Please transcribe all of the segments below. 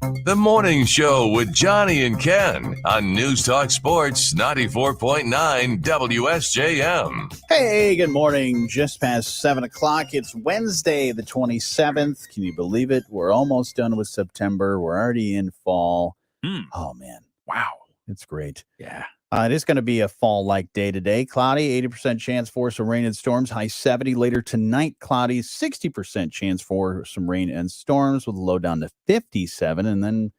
The Morning Show with Jonny and Ken on News Talk Sports 94.9 WSJM. Hey, good morning. Just past 7 o'clock. It's Wednesday, the 27th. Can you believe it? We're almost done with September. We're already in fall. Oh, man. Wow. It's great. Yeah. It is going to be a fall-like day today. Cloudy, 80% chance for some rain and storms. High 70. Later tonight, cloudy, 60% chance for some rain and storms with a low down to 57. And then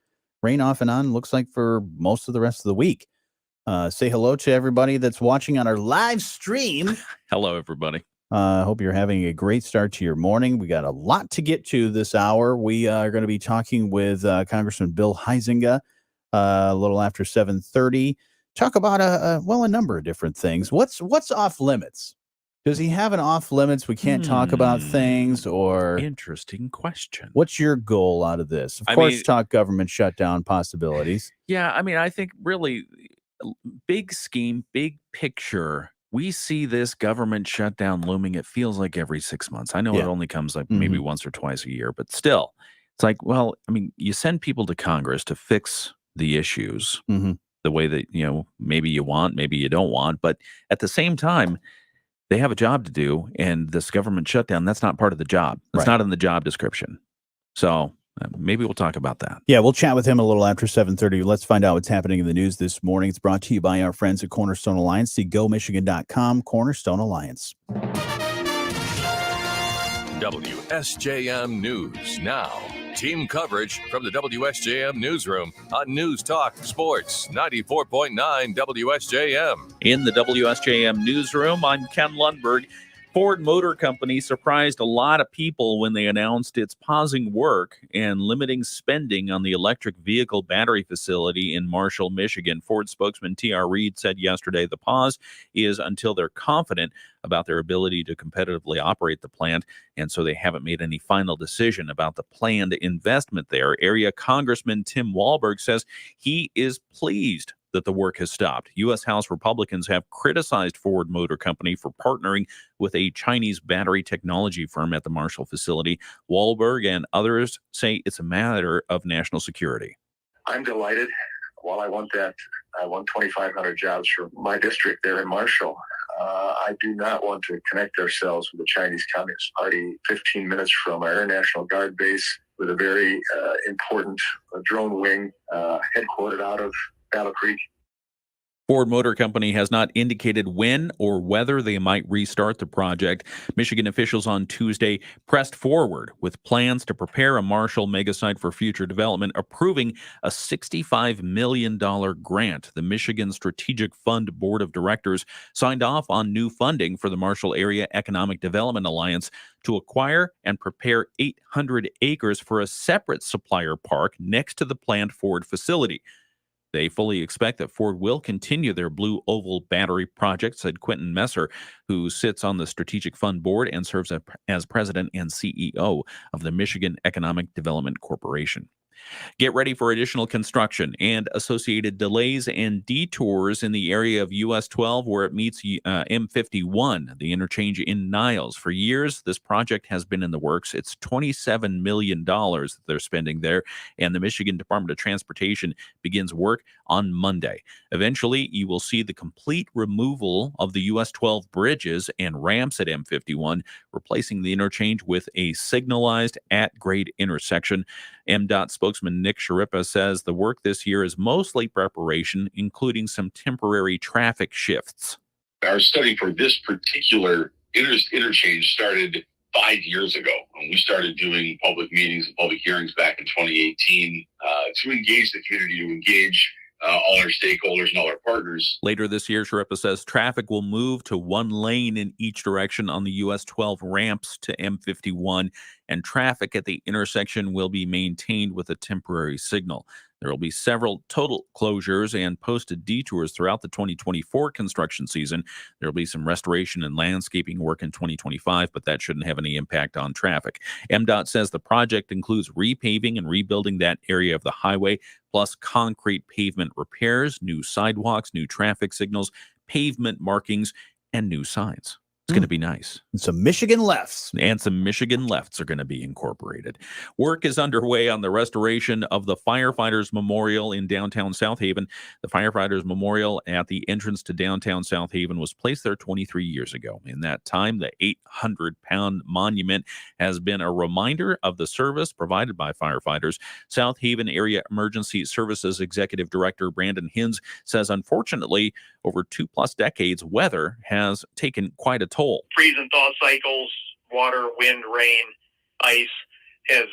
rain off and on looks like for most of the rest of the week. Say hello to everybody that's watching on our live stream. Hello, everybody. Hope you're having a great start to your morning. We got a lot to get to this hour. We are going to be talking with Congressman Bill Huizenga a little after 7:30. Talk about a number of different things. What's off limits? Does he have an off limits? We can't talk about things, or interesting question. What's your goal out of this? Of course, talk government shutdown possibilities. Yeah, I think really big scheme, big picture. We see this government shutdown looming. It feels like every 6 months. I know it only comes like maybe once or twice a year, but still, it's like, well, you send people to Congress to fix the issues. The way that, maybe you want, maybe you don't want. But at the same time, they have a job to do. And this government shutdown, that's not part of the job. It's not in the job description. So maybe we'll talk about that. Yeah, we'll chat with him a little after 7:30. Let's find out what's happening in the news this morning. It's brought to you by our friends at Cornerstone Alliance. See GoMichigan.com, Cornerstone Alliance. WSJM News Now. Team coverage from the WSJM Newsroom on News Talk Sports 94.9 WSJM. In the WSJM Newsroom, I'm Ken Lundberg. Ford Motor Company surprised a lot of people when they announced it's pausing work and limiting spending on the electric vehicle battery facility in Marshall, Michigan. Ford spokesman T.R. Reid said yesterday the pause is until they're confident about their ability to competitively operate the plant, and so they haven't made any final decision about the planned investment there. Area Congressman Tim Walberg says he is pleased that the work has stopped. U.S. House Republicans have criticized Ford Motor Company for partnering with a Chinese battery technology firm at the Marshall facility. Walberg and others say it's a matter of national security. I'm delighted. While I want 2,500 jobs for my district there in Marshall, I do not want to connect ourselves with the Chinese Communist Party 15 minutes from our Air National Guard base with a very important drone wing headquartered out of Battle Creek. Ford Motor Company has not indicated when or whether they might restart the project. Michigan officials on Tuesday pressed forward with plans to prepare a Marshall megasite for future development, approving a $65 million grant. The Michigan Strategic Fund Board of Directors signed off on new funding for the Marshall Area Economic Development Alliance to acquire and prepare 800 acres for a separate supplier park next to the planned Ford facility. They fully expect that Ford will continue their Blue Oval battery project, said Quentin Messer, who sits on the Strategic Fund Board and serves as president and CEO of the Michigan Economic Development Corporation. Get ready for additional construction and associated delays and detours in the area of US 12 where it meets M51, the interchange in Niles. For years, this project has been in the works. It's $27 million that they're spending there, and the Michigan Department of Transportation begins work on Monday. Eventually, you will see the complete removal of the US 12 bridges and ramps at M51, replacing the interchange with a signalized at-grade intersection. MDOT spokesman Nick Sharippa says the work this year is mostly preparation, including some temporary traffic shifts. Our study for this particular interchange started 5 years ago, and we started doing public meetings and public hearings back in 2018 to engage the community, to engage all our stakeholders and all our partners. Later this year, Sharippa says traffic will move to one lane in each direction on the US 12 ramps to M51, and traffic at the intersection will be maintained with a temporary signal. There will be several total closures and posted detours throughout the 2024 construction season. There will be some restoration and landscaping work in 2025, but that shouldn't have any impact on traffic. MDOT says the project includes repaving and rebuilding that area of the highway, plus concrete pavement repairs, new sidewalks, new traffic signals, pavement markings, and new signs. It's going to be nice. And some Michigan lefts. And some Michigan lefts are going to be incorporated. Work is underway on the restoration of the Firefighters Memorial in downtown South Haven. The Firefighters Memorial at the entrance to downtown South Haven was placed there 23 years ago. In that time, the 800-pound monument has been a reminder of the service provided by firefighters. South Haven Area Emergency Services Executive Director Brandon Hinz says, unfortunately, over 2+ decades, weather has taken quite a toll. Freeze and thaw cycles, water, wind, rain, ice has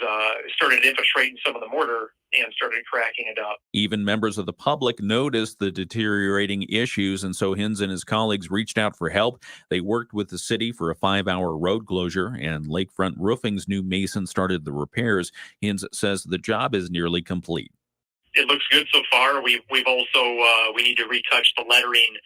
started infiltrating some of the mortar and started cracking it up. Even members of the public noticed the deteriorating issues, and so Hinz and his colleagues reached out for help. They worked with the city for a 5-hour road closure, and Lakefront Roofing's new mason started the repairs. Hinz says the job is nearly complete. It looks good so far. We've also we need to retouch the lettering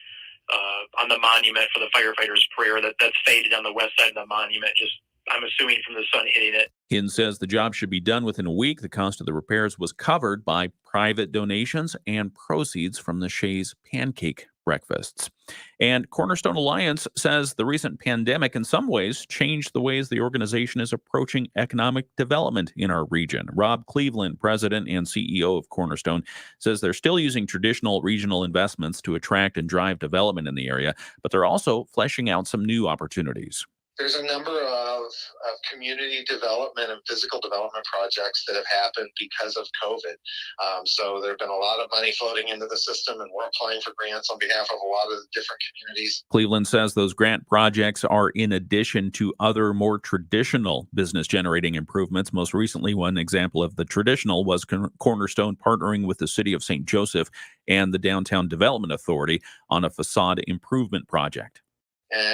on the monument for the firefighters' prayer that's faded on the west side of the monument. Just I'm assuming from the sun hitting it. Hinz says the job should be done within a week. The cost of the repairs was covered by private donations and proceeds from the Shays pancake breakfasts. And Cornerstone Alliance says the recent pandemic in some ways changed the ways the organization is approaching economic development in our region. Rob Cleveland, president and CEO of Cornerstone, says they're still using traditional regional investments to attract and drive development in the area, but they're also fleshing out some new opportunities. There's a number of community development and physical development projects that have happened because of COVID. So there have been a lot of money floating into the system, and we're applying for grants on behalf of a lot of different communities. Cleveland says those grant projects are in addition to other more traditional business-generating improvements. Most recently, one example of the traditional was Cornerstone partnering with the City of St. Joseph and the Downtown Development Authority on a facade improvement project.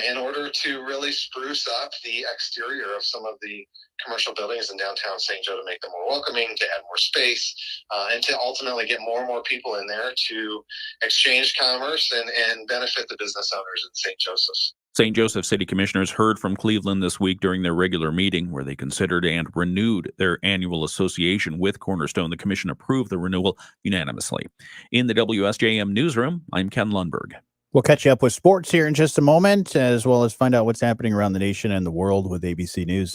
In order to really spruce up the exterior of some of the commercial buildings in downtown St. Joe, to make them more welcoming, to add more space, and to ultimately get more and more people in there to exchange commerce and benefit the business owners in St. Joseph's. St. Joseph City Commissioners heard from Cleveland this week during their regular meeting where they considered and renewed their annual association with Cornerstone. The commission approved the renewal unanimously. In the WSJM newsroom, I'm Ken Lundberg. We'll catch you up with sports here in just a moment, as well as find out what's happening around the nation and the world with ABC News.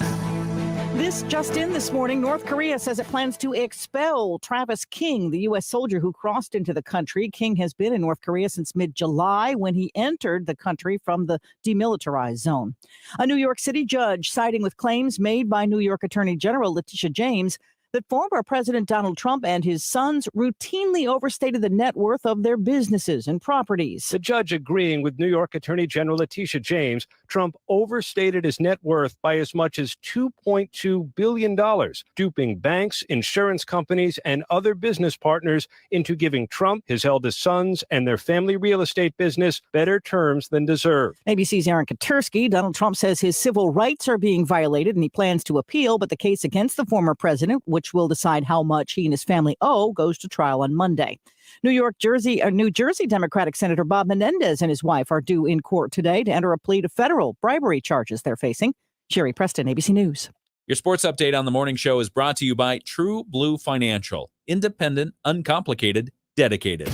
This just in this morning, North Korea says it plans to expel Travis King, the U.S. soldier who crossed into the country. King has been in North Korea since mid-July when he entered the country from the demilitarized zone. A New York City judge siding with claims made by New York Attorney General Letitia James that former President Donald Trump and his sons routinely overstated the net worth of their businesses and properties. The judge agreeing with New York Attorney General Letitia James, Trump overstated his net worth by as much as $2.2 billion, duping banks, insurance companies, and other business partners into giving Trump, his eldest sons, and their family real estate business better terms than deserved. ABC's Aaron Katursky. Donald Trump says his civil rights are being violated and he plans to appeal, but the case against the former president, which will decide how much he and his family owe, goes to trial on Monday. New Jersey Democratic Senator Bob Menendez and his wife are due in court today to enter a plea to federal bribery charges they're facing. Sherry Preston, ABC News. Your sports update on the morning show is brought to you by True Blue Financial. Independent, uncomplicated, dedicated.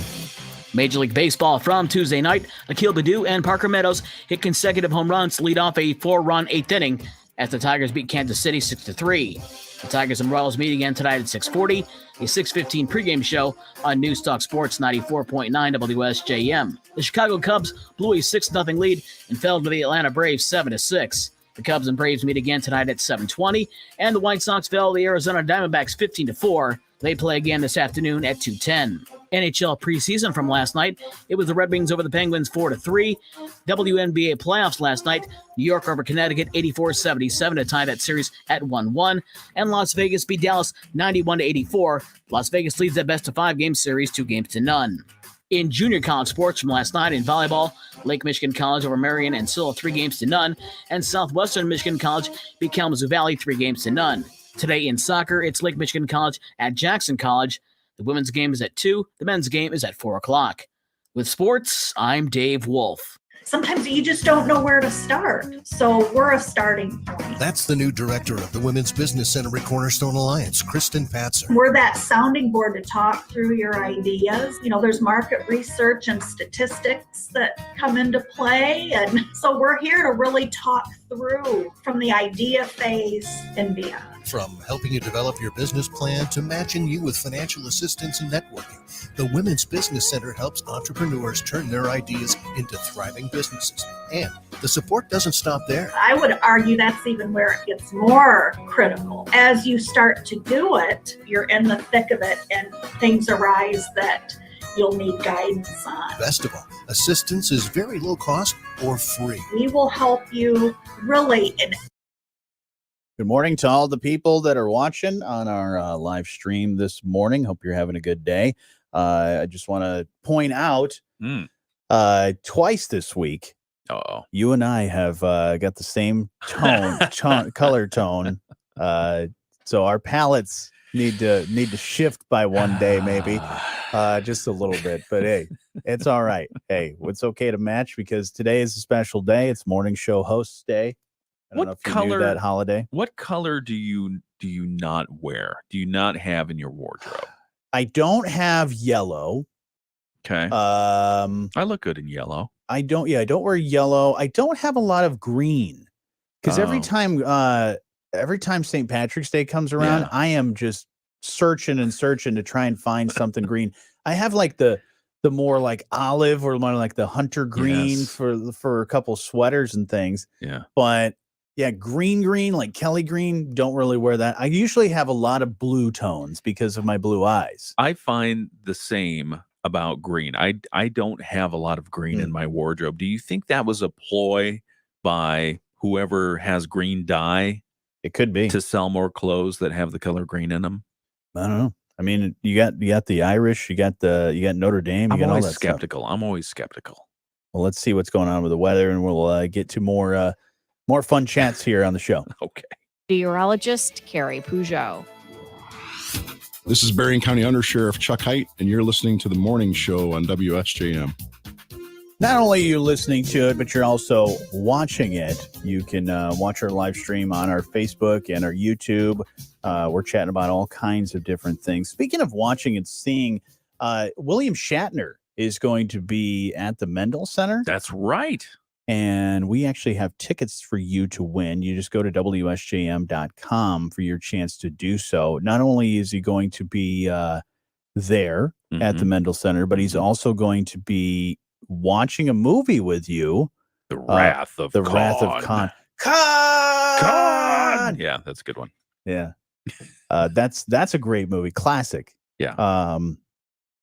Major League Baseball from Tuesday night. Akil Baddoo and Parker Meadows hit consecutive home runs to lead off a 4-run eighth inning as the Tigers beat Kansas City 6-3. The Tigers and Royals meet again tonight at 6:40, a 6:15 pregame show on News Talk Sports 94.9 WSJM. The Chicago Cubs blew a 6-0 lead and fell to the Atlanta Braves 7-6. The Cubs and Braves meet again tonight at 7:20, and the White Sox fell to the Arizona Diamondbacks 15-4. They play again this afternoon at 2:10. NHL preseason from last night. It was the Red Wings over the Penguins 4-3. WNBA playoffs last night. New York over Connecticut 84-77 to tie that series at 1-1. And Las Vegas beat Dallas 91-84. Las Vegas leads that best-of-5 game series 2-0. In junior college sports from last night in volleyball, Lake Michigan College over Marion and Silla 3-0. And Southwestern Michigan College beat Kalamazoo Valley 3-0. Today in soccer, it's Lake Michigan College at Jackson College. The women's game is at 2. The men's game is at 4 o'clock. With sports, I'm Dave Wolf. Sometimes you just don't know where to start. So we're a starting point. That's the new director of the Women's Business Center at Cornerstone Alliance, Kristen Patzer. We're that sounding board to talk through your ideas. There's market research and statistics that come into play. And so we're here to really talk through from the idea phase and beyond. From helping you develop your business plan to matching you with financial assistance and networking, the Women's Business Center helps entrepreneurs turn their ideas into thriving businesses. And the support doesn't stop there. I would argue that's even where it gets more critical. As you start to do it, you're in the thick of it and things arise that you'll need guidance on. Best of all, assistance is very low cost or free. We will help you really. Good morning to all the people that are watching on our live stream this morning. Hope you're having a good day. I just want to point out twice this week, you and I have got the same color tone. So our palettes need to shift by one day, maybe just a little bit. But hey, it's all right. Hey, it's okay to match because today is a special day. It's morning show hosts day. I don't know if you knew that holiday. What color do you not wear? Do you not have in your wardrobe? I don't have yellow. Okay. I look good in yellow. I don't wear yellow. I don't have a lot of green because every time St. Patrick's Day comes around, I am just searching to try and find something green. I have like the more like olive or more like the hunter green for a couple sweaters and things. Yeah. But yeah, green, like Kelly green, don't really wear that. I usually have a lot of blue tones because of my blue eyes. I find the same about green. I don't have a lot of green in my wardrobe. Do you think that was a ploy by whoever has green dye? It could be to sell more clothes that have the color green in them. I don't know. I mean, you got the Irish, you got Notre Dame. You got all that skeptical. Stuff. I'm always skeptical. Well, let's see what's going on with the weather, and we'll get to more fun chats here on the show. Okay. Meteorologist Carrie Peugeot. This is Berrien County Under Sheriff Chuck Height, and you're listening to the morning show on WSJM. Not only are you listening to it, but you're also watching it. You can watch our live stream on our Facebook and our YouTube. We're chatting about all kinds of different things. Speaking of watching and seeing, William Shatner is going to be at the Mendel Center. That's right. And we actually have tickets for you to win. You just go to WSJM.com for your chance to do so. Not only is he going to be there at the Mendel Center, but he's also going to be watching a movie with you. The Wrath of Khan. Khan! Yeah, that's a good one. Yeah. That's a great movie. Classic. Yeah.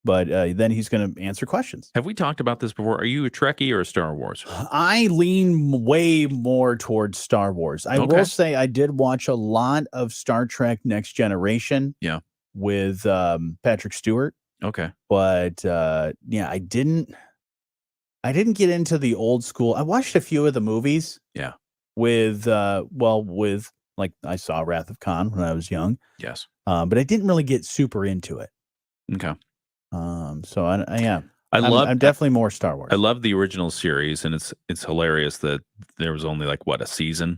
But then he's going to answer questions. Have we talked about this before? Are you a Trekkie or a Star Wars? I lean way more towards Star Wars. I will say I did watch a lot of Star Trek Next Generation. Yeah. With Patrick Stewart. Okay. But I didn't get into the old school. I watched a few of the movies. Yeah. With like I saw Wrath of Khan when I was young. Yes. But I didn't really get super into it. Okay. So I'm definitely more Star Wars. I love the original series, and it's hilarious that there was only like a season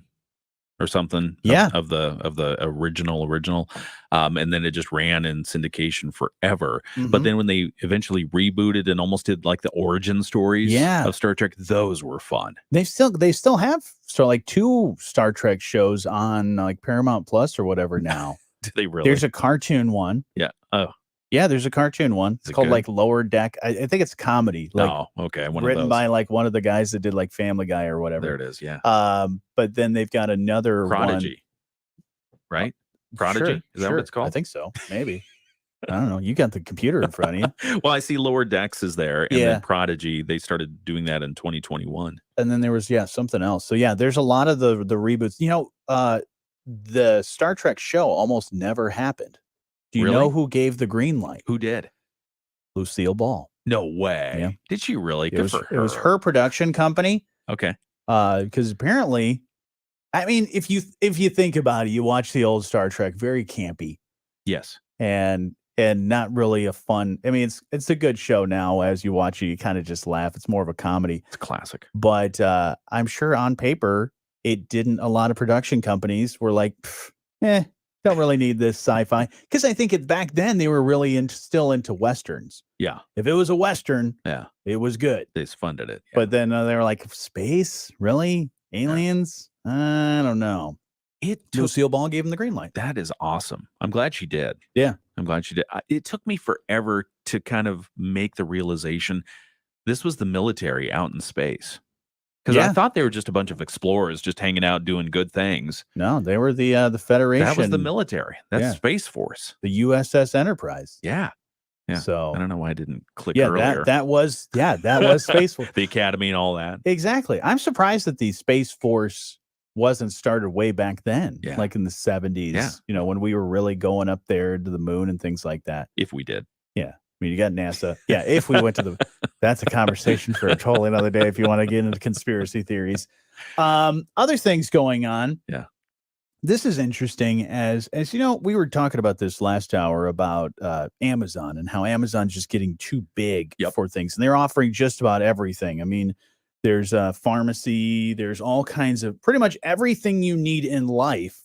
or something of the original, and then it just ran in syndication forever. But then when they eventually rebooted and almost did like the origin stories of Star Trek, those were fun. They still have like 2 Star Trek shows on like Paramount Plus or whatever now. Do they really? There's a cartoon one. Yeah. Oh. Yeah, there's a cartoon one. It's called like Lower Deck. I think it's comedy. Like, okay. Written by like one of the guys that did like Family Guy or whatever. There it is. Yeah. But then they've got another Prodigy. Right? Prodigy? Sure, is that what it's called? I think so. Maybe. I don't know. You got the computer in front of you. Well, I see Lower Decks is there, and then Prodigy. They started doing that in 2021. And then there was something else. So there's a lot of the reboots. The Star Trek show almost never happened. Do you know who gave the green light? Who did? Lucille Ball. No way. Yeah. Did she really? It was her production company. Okay. Because apparently, I mean, if you think about it, you watch the old Star Trek, very campy. Yes. And and not really a fun. I mean, it's a good show now. As you watch it, you kind of just laugh. It's more of a comedy. It's classic. But I'm sure on paper, it didn't. A lot of production companies were like, don't really need this sci-fi. Because I think back then they were really still into Westerns. Yeah. If it was a Western, Yeah. it was good. They funded it. Yeah. But then they were like, space? Really? Aliens? I don't know. Lucille Ball gave him the green light. That is awesome. I'm glad she did. Yeah. I'm glad she did. It took me forever to kind of make the realization this was the military out in space. Because I thought they were just a bunch of explorers just hanging out doing good things. No, they were the Federation. That was the military. That's Space Force. The USS Enterprise. Yeah. Yeah. So I don't know why I didn't click earlier. that was Space Force. The Academy and all that. Exactly. I'm surprised that the Space Force wasn't started way back then, Yeah. like in the 70s. Yeah. You know, when we were really going up there to the moon and things like that. If we did. Yeah. I mean, you got NASA. Yeah, if we went to that's a conversation for a totally another day if you want to get into conspiracy theories. Other things going on. Yeah. This is interesting as you know, we were talking about this last hour about Amazon and how Amazon's just getting too big for things. And they're offering just about everything. I mean, there's a pharmacy, there's all kinds of pretty much everything you need in life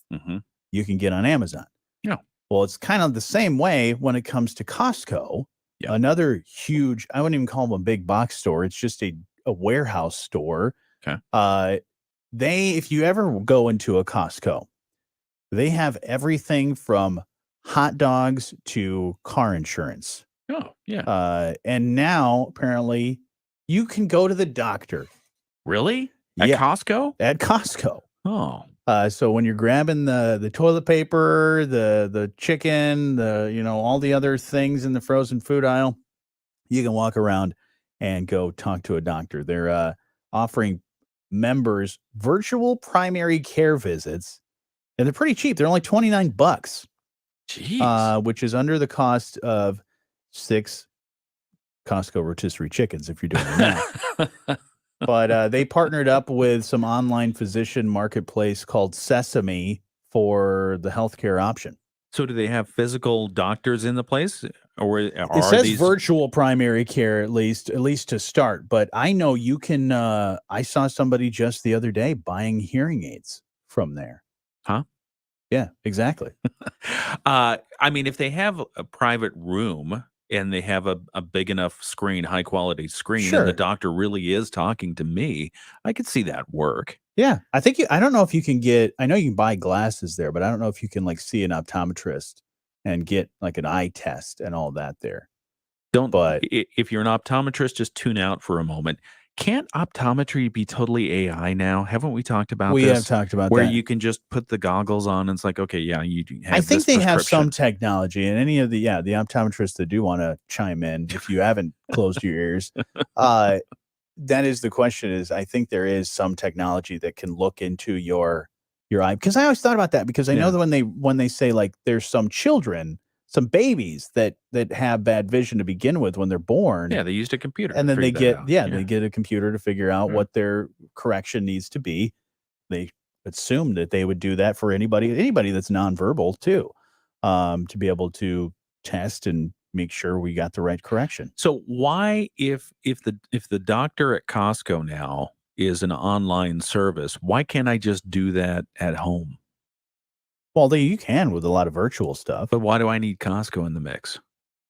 you can get on Amazon. Yeah. Well, it's kind of the same way when it comes to Costco. Yeah. Another huge, I wouldn't even call them a big box store. It's just a warehouse store. Okay. If you ever go into a Costco, they have everything from hot dogs to car insurance. Oh, yeah. And now apparently you can go to the doctor. Really? At Costco? At Costco. Oh. So when you're grabbing the toilet paper, the chicken, all the other things in the frozen food aisle, you can walk around and go talk to a doctor. They're offering members virtual primary care visits, and they're pretty cheap. They're only $29. Jeez. Which is under the cost of 6 Costco rotisserie chickens if you're doing the math. But they partnered up with some online physician marketplace called Sesame for the healthcare option. So do they have physical doctors in the place? Or It says virtual primary care, at least to start. But I know you can, I saw somebody just the other day buying hearing aids from there. Huh? Yeah, exactly. I mean, if they have a private room and they have a big enough screen, high quality screen, Sure. and the doctor really is talking to me, I could see that work. Yeah, I think I don't know if you can I know you can buy glasses there, but I don't know if you can see an optometrist and get like an eye test and all that there. If you're an optometrist, just tune out for a moment. Can't optometry be totally AI now? Haven't we talked about We this? have talked about where that. you can just put the goggles on and it's like, okay, yeah, you have I think this they have prescription. some technology, and any of the optometrists that do want to chime in, if you haven't closed your ears, that is the question. Is I think there is some technology that can look into your eye, because I always thought about that, because I know that when they say like there's some children, some babies that have bad vision to begin with when they're born. Yeah, they used a computer, and to then they figure get that out. they get a computer to figure out what their correction needs to be. They assume that they would do that for anybody that's nonverbal too, to be able to test and make sure we got the right correction. So why, if the doctor at Costco now is an online service, why can't I just do that at home? Well, you can with a lot of virtual stuff. But why do I need Costco in the mix?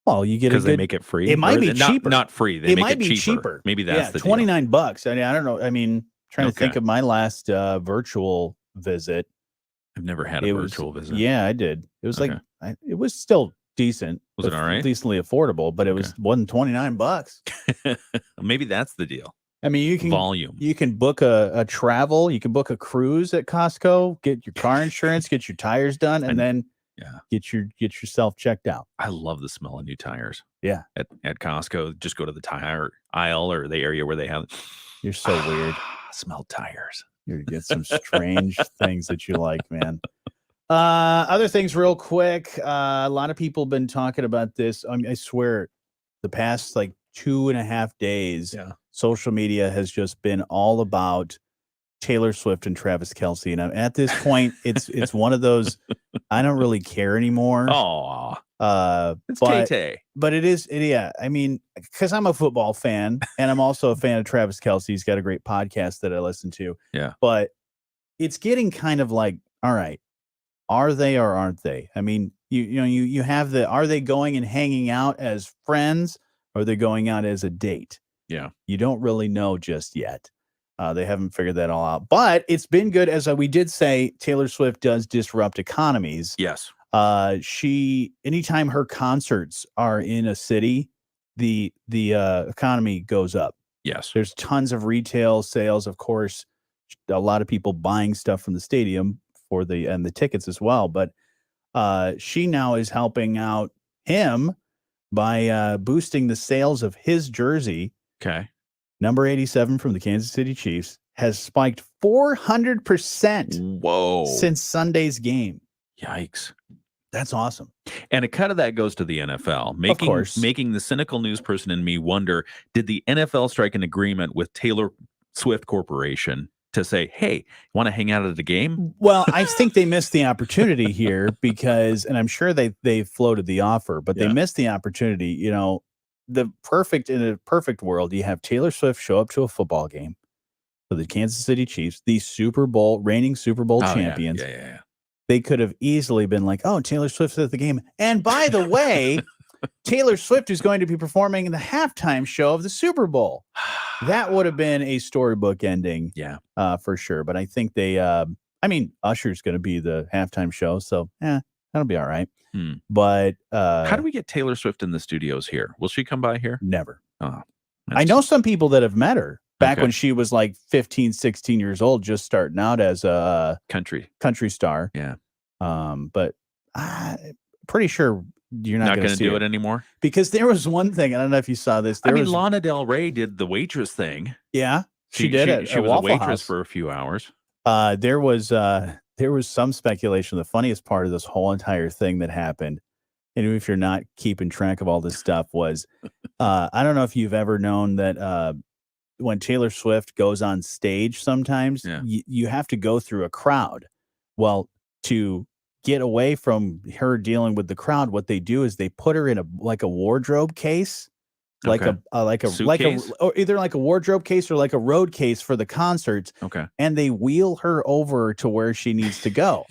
Well, you get because they make it free. It might Or be is it cheaper. Not free. They make might it be cheaper. Maybe that's the deal. $29. I mean, I don't know. I mean, trying to think Okay. of my last virtual visit. I've never had a virtual visit. Yeah, I did. It was Okay. it was still decent. Was it all right? Decently affordable, but it wasn't $29. Maybe that's the deal. I mean, you can Volume. You can book a travel. You can book a cruise at Costco. Get your car insurance. Get your tires done, and then get yourself checked out. I love the smell of new tires. Yeah. At Costco, just go to the tire aisle or the area where they have. You're so weird. Smell tires. You get some strange things that you like, man. Other things real quick. A lot of people have been talking about this. I swear the past 2.5 days, social media has just been all about Taylor Swift and Travis Kelce, and at this point, it's one of those I don't really care anymore. Oh, it's but Tay-Tay. but yeah. I mean, because I'm a football fan, and I'm also a fan of Travis Kelce. He's got a great podcast that I listen to. Yeah, but it's getting kind of like, all right, are they or aren't they? I mean, you have are they going and hanging out as friends, or are they going out as a date? Yeah, you don't really know just yet. They haven't figured that all out, but it's been good. As we did say, Taylor Swift does disrupt economies. Yes. Anytime her concerts are in a city, the economy goes up. Yes. There's tons of retail sales, of course, a lot of people buying stuff from the stadium and the tickets as well. But she now is helping out him by boosting the sales of his jersey. Okay. Number 87 from the Kansas City Chiefs has spiked 400%. Whoa. Since Sunday's game. Yikes. That's awesome. And a cut of that goes to the NFL, making the cynical news person in me wonder, did the NFL strike an agreement with Taylor Swift Corporation to say, hey, want to hang out at the game? Well, I think they missed the opportunity here because, and I'm sure they floated the offer, but they missed the opportunity. You know, in a perfect world, you have Taylor Swift show up to a football game for the Kansas City Chiefs, the reigning Super Bowl champions. Yeah. They could have easily been like, oh, Taylor Swift's at the game. And by the way, Taylor Swift is going to be performing in the halftime show of the Super Bowl. That would have been a storybook ending. Yeah. For sure. But I think Usher's going to be the halftime show. So, that'll be all right. But how do we get Taylor Swift in the studios here? Will she come by here? Never. Oh, I know some people that have met her back when she was like 15, 16 years old, just starting out as a country star. Yeah. But I'm pretty sure you're not going to do it anymore. Because there was one thing, I don't know if you saw this. Lana Del Rey did the waitress thing. Yeah, she did it. She was a waitress for a few hours. There was some speculation. The funniest part of this whole entire thing that happened, and if you're not keeping track of all this stuff, was I don't know if you've ever known that when Taylor Swift goes on stage, sometimes you have to go through a crowd. Well, to get away from her dealing with the crowd, what they do is they put her in a wardrobe case, or either like a wardrobe case or like a road case for the concerts. Okay. And they wheel her over to where she needs to go.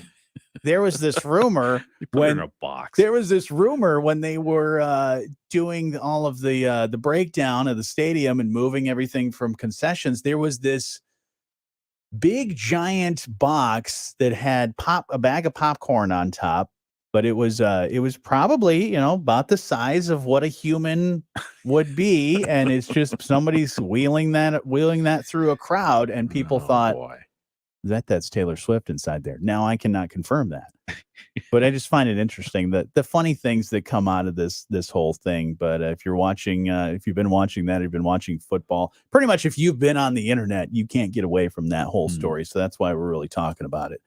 There was this rumor in a box. There was this rumor when they were doing all of the breakdown of the stadium and moving everything from concessions. There was this big giant box that had a bag of popcorn on top, but it was probably about the size of what a human would be, and it's just somebody's wheeling that through a crowd, and people thought that's Taylor Swift inside there. Now I cannot confirm that, but I just find it interesting that the funny things that come out of this whole thing. But if you've been watching that, you've been watching football, pretty much if you've been on the internet, you can't get away from that whole story. So that's why we're really talking about it.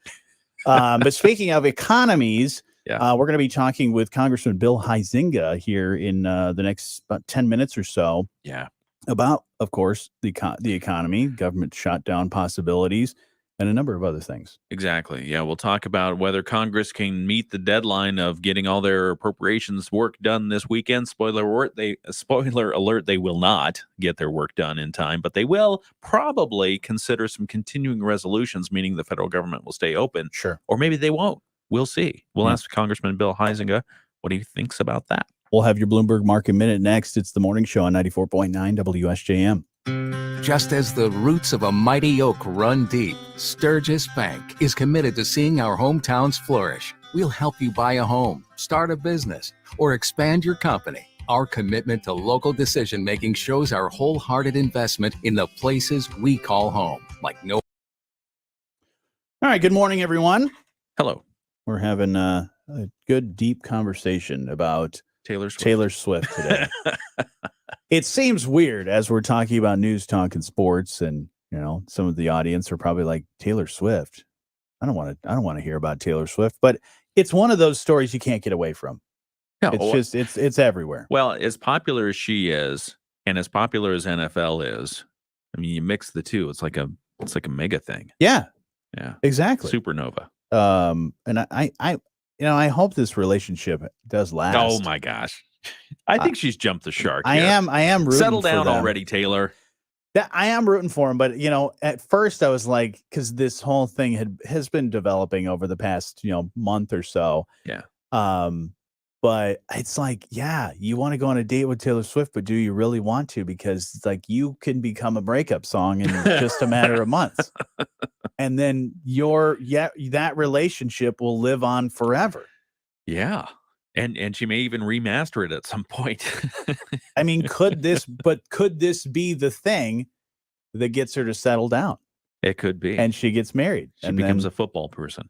But speaking of economies, we're going to be talking with Congressman Bill Huizenga here in the next about 10 minutes or so. Yeah. About, of course, the economy, government shutdown possibilities, and a number of other things. Exactly. Yeah, we'll talk about whether Congress can meet the deadline of getting all their appropriations work done this weekend. Spoiler alert, they will not get their work done in time, but they will probably consider some continuing resolutions, meaning the federal government will stay open. Sure. Or maybe they won't. We'll see. We'll ask Congressman Bill Huizenga what he thinks about that. We'll have your Bloomberg Market Minute next. It's the morning show on 94.9 WSJM. Just as the roots of a mighty oak run deep, Sturgis Bank is committed to seeing our hometowns flourish. We'll help you buy a home, start a business, or expand your company. Our commitment to local decision-making shows our wholehearted investment in the places we call home, like no. All right, good morning, everyone. Hello. We're having a good, deep conversation about Taylor Swift today. It seems weird as we're talking about news, talk, and sports, and some of the audience are probably like, Taylor Swift. I don't want to hear about Taylor Swift, but it's one of those stories you can't get away from. No, it's everywhere. Well, as popular as she is, and as popular as NFL is, I mean, you mix the two, it's like a It's like a mega thing. Yeah. Yeah. Exactly. Supernova. And I hope this relationship does last. Oh my gosh. I think she's jumped the shark. I here. am rooting Settle for down them. already, Taylor. I am rooting for him, but at first I was like, because this whole thing has been developing over the past month or so. Yeah. But it's like, yeah, you want to go on a date with Taylor Swift, but do you really want to? Because it's like you can become a breakup song in just a matter of months, and then that relationship will live on forever. Yeah. And she may even remaster it at some point. I mean, could this be the thing that gets her to settle down? It could be. And she gets married. She becomes a football person.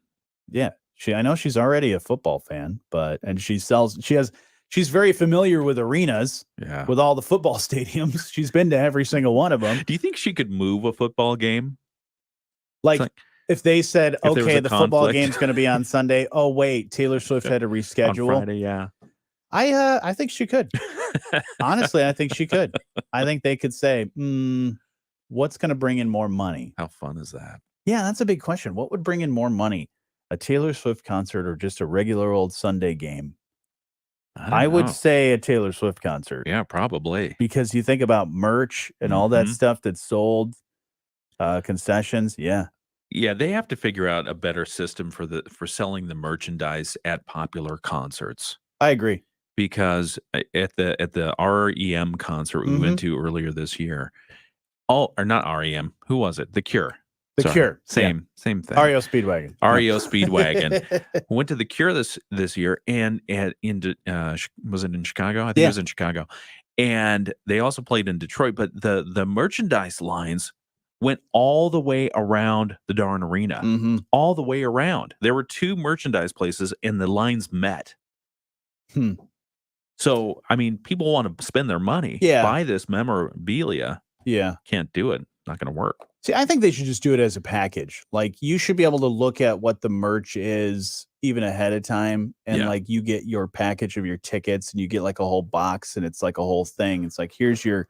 Yeah. I know she's already a football fan, she's very familiar with arenas, with all the football stadiums. She's been to every single one of them. Do you think she could move a football game? Like if they said, okay, the football conflict. game's going to be on Sunday. Oh, wait, Taylor Swift had to reschedule. On Friday, yeah. I think she could. Honestly, I think she could. I think they could say, what's going to bring in more money? How fun is that? Yeah, that's a big question. What would bring in more money? A Taylor Swift concert or just a regular old Sunday game? I would say a Taylor Swift concert. Yeah, probably. Because you think about merch and all that stuff that's sold, concessions. Yeah. Yeah, they have to figure out a better system for selling the merchandise at popular concerts. I agree. Because at the REM concert we went to earlier this year, or not REM, who was it? The Cure. The Cure. Same thing. REO Speedwagon. REO Speedwagon. Went to the Cure this year and was it in Chicago? I think it was in Chicago. And they also played in Detroit, but the merchandise lines went all the way around the darn arena. All the way around. There were 2 merchandise places and the lines met. So, I mean, people want to spend their money, buy this memorabilia. Yeah. Can't do it. Not going to work. See, I think they should just do it as a package. Like you should be able to look at what the merch is even ahead of time. And like you get your package of your tickets and you get like a whole box and it's like a whole thing. It's like, here's your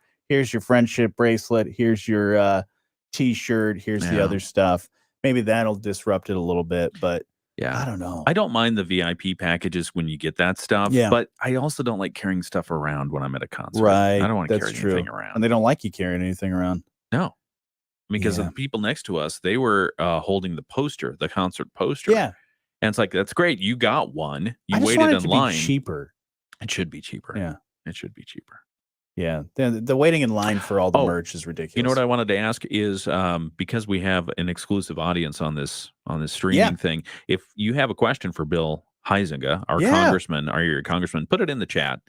friendship bracelet. Here's your t-shirt. Here's the other stuff. Maybe that'll disrupt it a little bit, but I don't know. I don't mind the VIP packages when you get that stuff. Yeah. But I also don't like carrying stuff around when I'm at a concert. Right. I don't want to That's carry anything true. around. And they don't like you carrying anything around. No. Because of the people next to us, they were holding the concert poster. Yeah. And it's like, that's great. You got one. You I just waited want it in to line. be cheaper. It should be cheaper. Yeah. It should be cheaper. Yeah. The waiting in line for all the merch is ridiculous. You know what I wanted to ask is because we have an exclusive audience on this streaming thing. If you have a question for Bill Huizenga, our congressman, your congressman, put it in the chat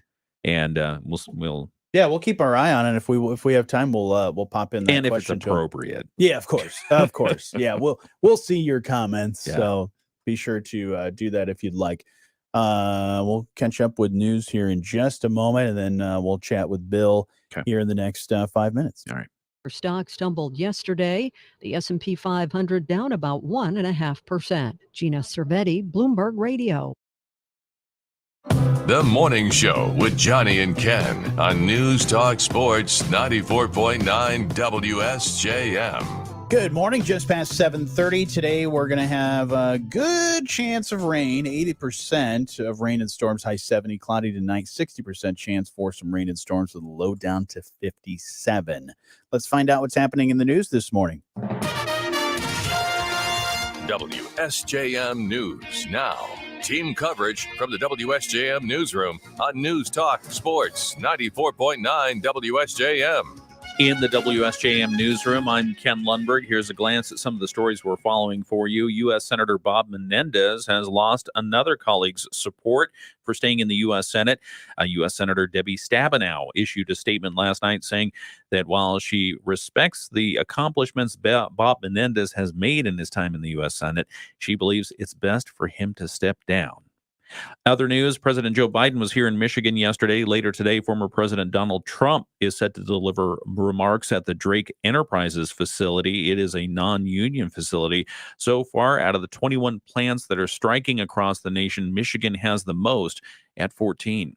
and we'll we'll keep our eye on it. If we have time, we'll pop in that and if it's question appropriate. Yeah, of course. Yeah, we'll see your comments. Yeah. So be sure to do that if you'd like. We'll catch up with news here in just a moment, and then we'll chat with Bill here in the next 5 minutes. All right. Stock stumbled yesterday. The S&P 500 down about 1.5%. Gina Cervetti, Bloomberg Radio. The Morning Show with Jonny and Ken on News Talk Sports 94.9 WSJM. Good morning, just past 7:30. Today we're going to have a good chance of rain, 80% of rain and storms, high 70, cloudy tonight, 60% chance for some rain and storms with a low down to 57. Let's find out what's happening in the news this morning. WSJM News now. Team coverage from the WSJM newsroom on News Talk Sports 94.9 WSJM. In the WSJM newsroom, I'm Ken Lundberg. Here's a glance at some of the stories we're following for you. U.S. Senator Bob Menendez has lost another colleague's support for staying in the U.S. Senate. U.S. Senator Debbie Stabenow issued a statement last night saying that while she respects the accomplishments Bob Menendez has made in his time in the U.S. Senate, she believes it's best for him to step down. Other news, President Joe Biden was here in Michigan yesterday. Later today, former President Donald Trump is set to deliver remarks at the Drake Enterprises facility. It is a non-union facility. So far, out of the 21 plants that are striking across the nation, Michigan has the most at 14.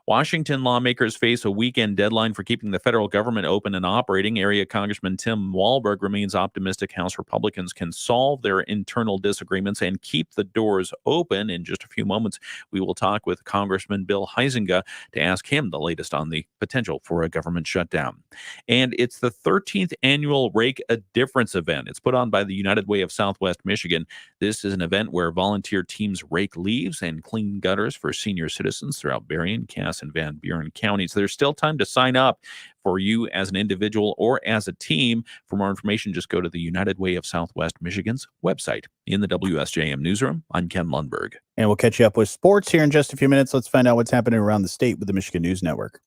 Washington lawmakers face a weekend deadline for keeping the federal government open and operating. Area Congressman Tim Walberg remains optimistic House Republicans can solve their internal disagreements and keep the doors open. In just a few moments, we will talk with Congressman Bill Huizenga to ask him the latest on the potential for a government shutdown. And it's the 13th annual Rake a Difference event. It's put on by the United Way of Southwest Michigan. This is an event where volunteer teams rake leaves and clean gutters for senior citizens throughout Berrien, Cass, and Van Buren counties. There's still time to sign up for you as an individual or as a team. For more information, just go to the United Way of Southwest Michigan's website. In the WSJM Newsroom, I'm Ken Lundberg. And we'll catch you up with sports here in just a few minutes. Let's find out what's happening around the state with the Michigan News Network.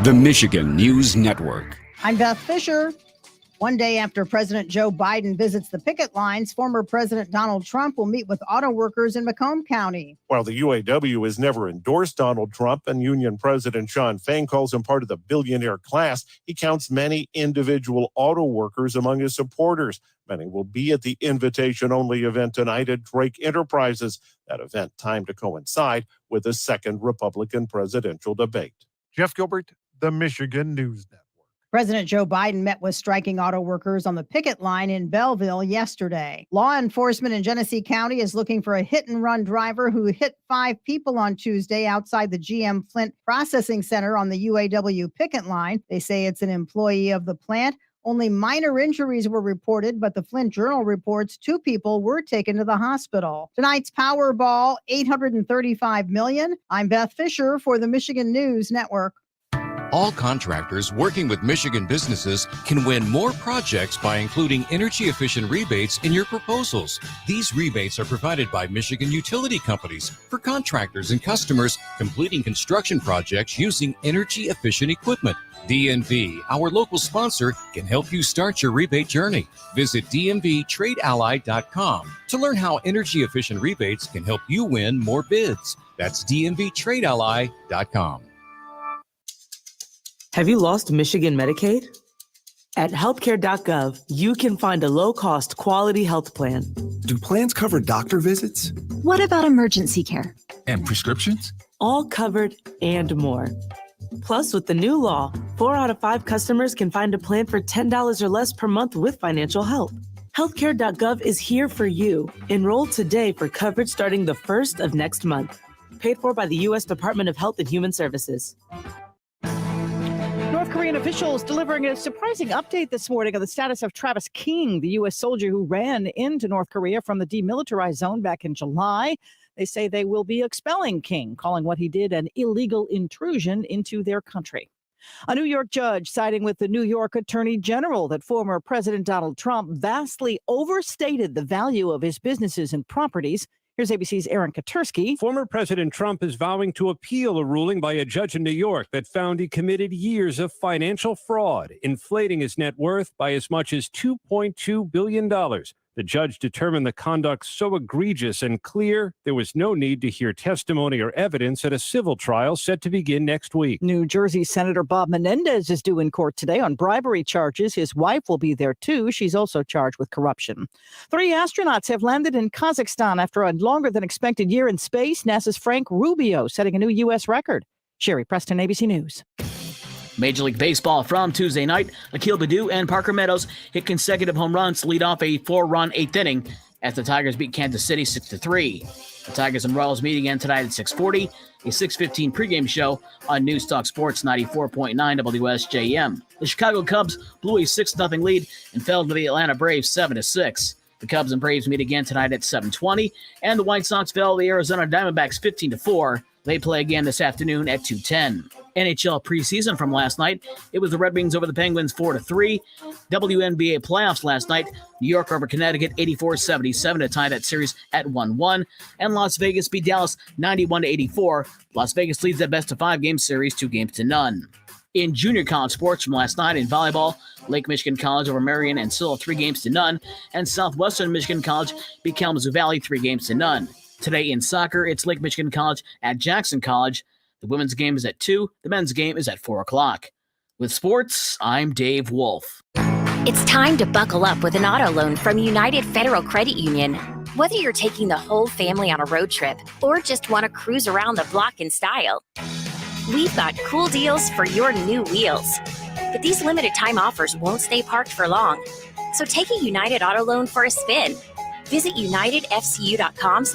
The Michigan News Network. I'm Beth Fisher. One day after President Joe Biden visits the picket lines, former President Donald Trump will meet with auto workers in Macomb County. While the UAW has never endorsed Donald Trump and Union President Shawn Fain calls him part of the billionaire class, he counts many individual auto workers among his supporters. Many will be at the invitation-only event tonight at Drake Enterprises. That event timed to coincide with the second Republican presidential debate. Jeff Gilbert, the Michigan News Network. President Joe Biden met with striking auto workers on the picket line in Belleville yesterday. Law enforcement in Genesee County is looking for a hit-and-run driver who hit 5 people on Tuesday outside the GM Flint Processing Center on the UAW picket line. They say it's an employee of the plant. Only minor injuries were reported, but the Flint Journal reports 2 people were taken to the hospital. Tonight's Powerball, $835 million. I'm Beth Fisher for the Michigan News Network. All contractors working with Michigan businesses can win more projects by including energy-efficient rebates in your proposals. These rebates are provided by Michigan utility companies for contractors and customers completing construction projects using energy-efficient equipment. DNV, our local sponsor, can help you start your rebate journey. Visit dnvtradeally.com to learn how energy-efficient rebates can help you win more bids. That's dnvtradeally.com. Have you lost Michigan Medicaid? At healthcare.gov, you can find a low-cost, quality health plan. Do plans cover doctor visits? What about emergency care? And prescriptions? All covered and more. Plus, with the new law, 4 out of 5 customers can find a plan for $10 or less per month with financial help. Healthcare.gov is here for you. Enroll today for coverage starting the 1st of next month. Paid for by the U.S. Department of Health and Human Services. North Korean officials delivering a surprising update this morning on the status of Travis King, the U.S. soldier who ran into North Korea from the demilitarized zone back in July. They say they will be expelling King, calling what he did an illegal intrusion into their country. A New York judge siding with the New York Attorney General that former President Donald Trump vastly overstated the value of his businesses and properties. Here's ABC's Aaron Katersky. Former President Trump is vowing to appeal a ruling by a judge in New York that found he committed years of financial fraud, inflating his net worth by as much as $2.2 billion. The judge determined the conduct so egregious and clear, there was no need to hear testimony or evidence at a civil trial set to begin next week. New Jersey Senator Bob Menendez is due in court today on bribery charges. His wife will be there, too. She's also charged with corruption. 3 astronauts have landed in Kazakhstan after a longer than expected year in space. NASA's Frank Rubio setting a new U.S. record. Sherry Preston, ABC News. Major League Baseball from Tuesday night. Akil Baddoo and Parker Meadows hit consecutive home runs to lead off a 4-run 8th inning as the Tigers beat Kansas City 6-3. The Tigers and Royals meet again tonight at 6:40, a 6:15 pregame show on News Talk Sports 94.9 WSJM. The Chicago Cubs blew a 6-0 lead and fell to the Atlanta Braves 7-6. The Cubs and Braves meet again tonight at 7:20, and the White Sox fell to the Arizona Diamondbacks 15-4. They play again this afternoon at 2:10. NHL preseason from last night. It was the Red Wings over the Penguins 4-3. WNBA playoffs last night. New York over Connecticut 84-77 to tie that series at 1-1. And Las Vegas beat Dallas 91-84. Las Vegas leads that best-of-5 game series 2-0. In junior college sports from last night in volleyball, Lake Michigan College over Marion and Silla 3-0, and Southwestern Michigan College beat Kalamazoo Valley 3-0. Today in soccer, it's Lake Michigan College at Jackson College. The women's game is at 2. The men's game is at 4 o'clock. With sports, I'm Dave Wolf. It's time to buckle up with an auto loan from United Federal Credit Union. Whether you're taking the whole family on a road trip or just want to cruise around the block in style, We've got cool deals for your new wheels. But these limited time offers won't stay parked for long. So take a United Auto Loan for a spin. Visit unitedfcu.com/.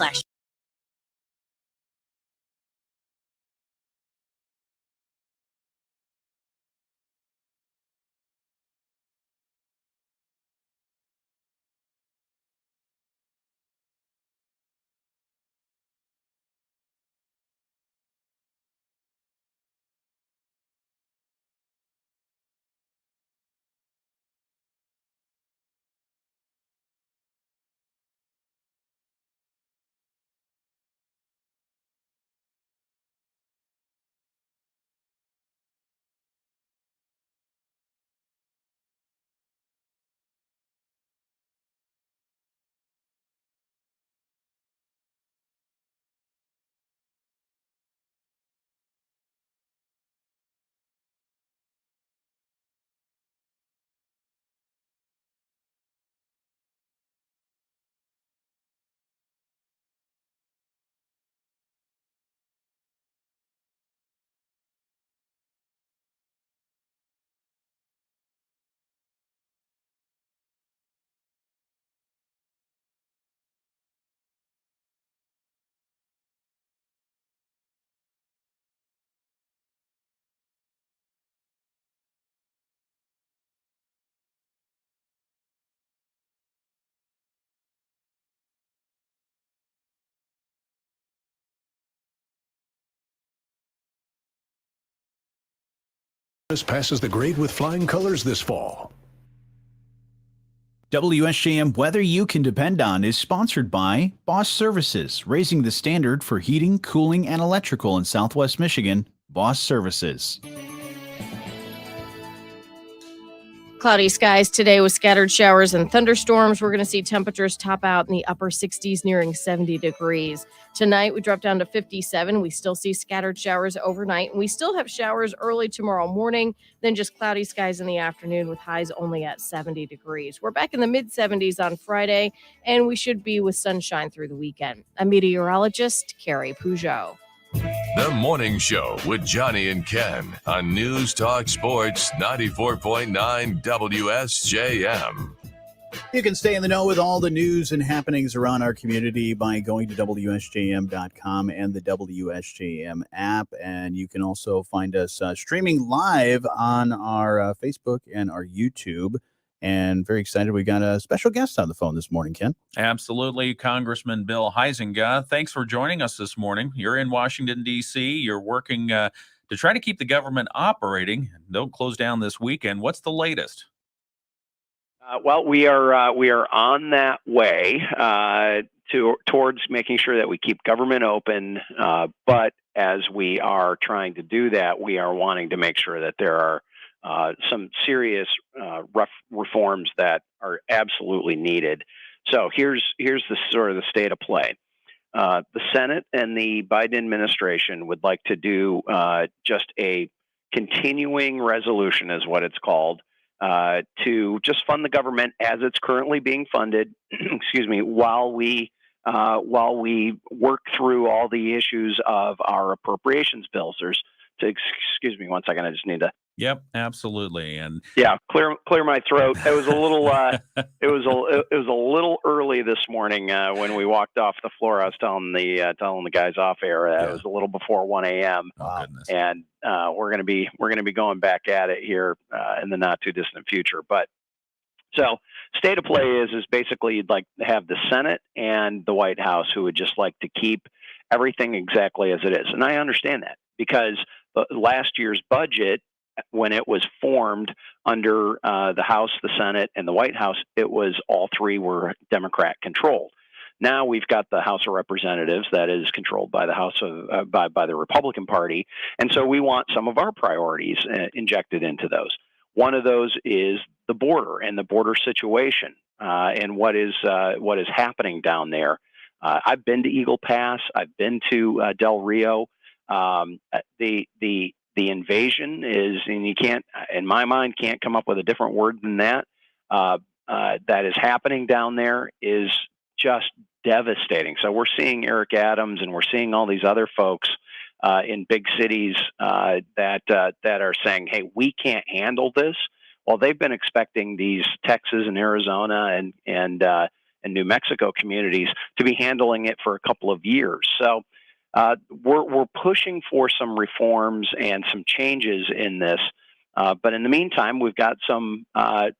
Passes the grade with flying colors this fall. WSJM Weather You Can Depend On is sponsored by Boss Services, raising the standard for heating, cooling, and electrical in Southwest Michigan. Boss Services. Cloudy skies today with scattered showers and thunderstorms. We're going to see temperatures top out in the upper 60s, nearing 70 degrees. Tonight, we drop down to 57. We still see scattered showers overnight, and we still have showers early tomorrow morning, then just cloudy skies in the afternoon with highs only at 70 degrees. We're back in the mid-70s on Friday, and we should be with sunshine through the weekend. I'm meteorologist Carrie Peugeot. The Morning Show with Jonny and Ken on News Talk Sports 94.9 WSJM. You can stay in the know with all the news and happenings around our community by going to WSJM.com and the WSJM app. And you can also find us streaming live on our Facebook and our YouTube. And very excited. We got a special guest on the phone this morning, Ken. Absolutely. Congressman Bill Huizenga, thanks for joining us this morning. You're in Washington, D.C. You're working to try to keep the government operating. Don't close down this weekend. What's the latest? Well, we are on that way towards making sure that we keep government open. But as we are trying to do that, we are wanting to make sure that there are some serious reforms that are absolutely needed. So here's the sort of the state of play. The Senate and the Biden administration would like to do just a continuing resolution, is what it's called, to just fund the government as it's currently being funded. Excuse me, while we work through all the issues of our appropriations bills. Excuse me one second. I just need to. Yep, absolutely. And yeah, clear my throat. It was a little it was a little early this morning when we walked off the floor. I was telling the guys off air it was a little before 1 a.m. Oh, goodness. And we're gonna be going back at it here in the not too distant future. But so state of play is basically you'd like to have the Senate and the White House who would just like to keep everything exactly as it is. And I understand that because last year's budget, when it was formed under the House, the Senate, and the White House, it was all three were Democrat controlled. Now we've got the House of Representatives that is controlled by the House of by the Republican Party, and so we want some of our priorities injected into those. One of those is the border and the border situation and what is happening down there. I've been to Eagle Pass. I've been to Del Rio. The invasion is, and you can't, in my mind, can't come up with a different word than that. That is happening down there is just devastating. So we're seeing Eric Adams and we're seeing all these other folks in big cities that are saying, "Hey, we can't handle this." Well, they've been expecting these Texas and Arizona and New Mexico communities to be handling it for a couple of years. So we're pushing for some reforms and some changes in this. But in the meantime, we've got some,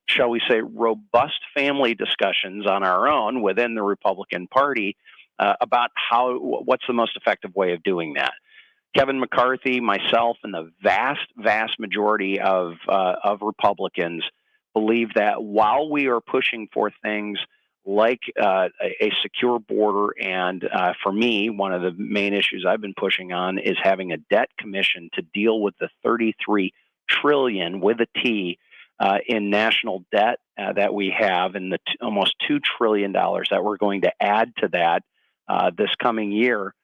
shall we say, robust family discussions on our own within the Republican Party about what's the most effective way of doing that. Kevin McCarthy, myself, and the vast majority of Republicans believe that while we are pushing for things like a secure border, and for me, one of the main issues I've been pushing on is having a debt commission to deal with the 33 trillion with a T in national debt that we have, and the almost $2 trillion that we're going to add to that this coming year.